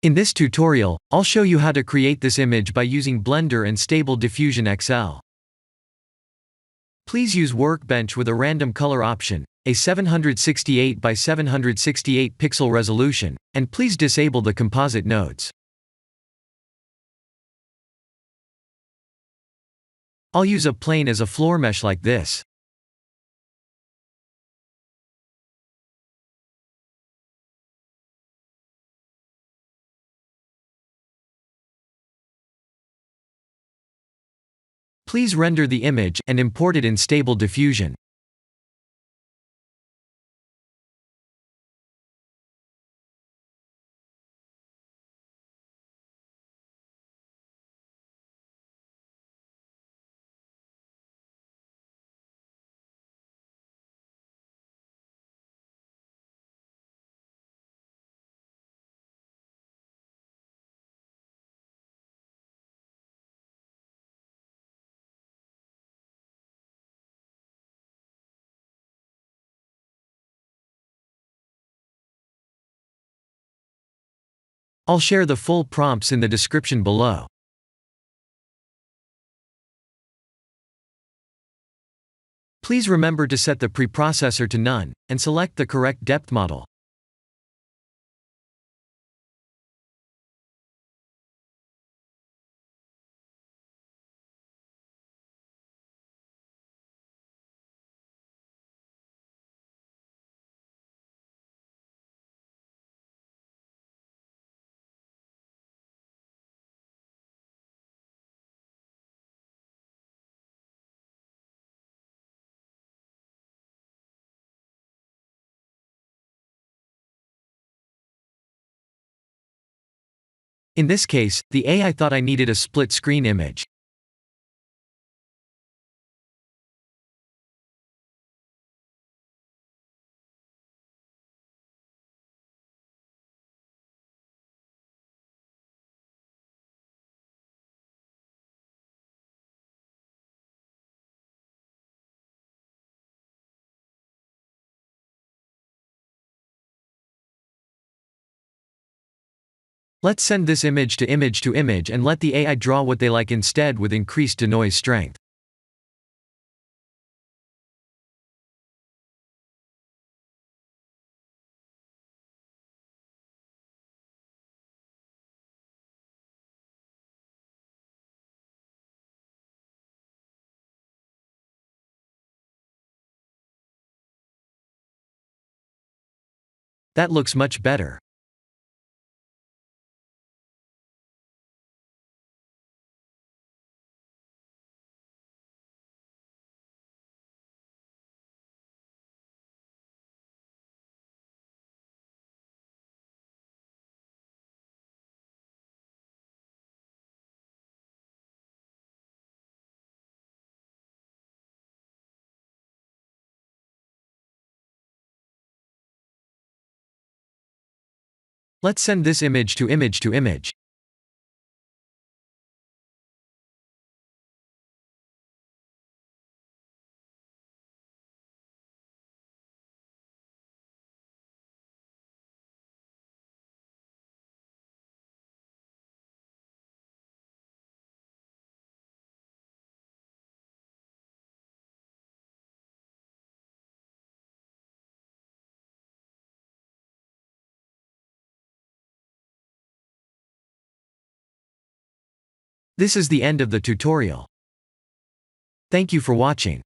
In this tutorial, I'll show you how to create this image by using Blender and Stable Diffusion XL. Please use Workbench with a random color option, a 768 by 768 pixel resolution, and please disable the composite nodes. I'll use a plane as a floor mesh like this. Please render the image and import it in Stable Diffusion. I'll share the full prompts in the description below. Please remember to set the preprocessor to none, and select the correct depth model. In this case, the AI thought I needed a split screen image. Let's send this image to image and let the AI draw what they like instead with increased denoise strength. That looks much better. Let's send this image to image. This is the end of the tutorial. Thank you for watching.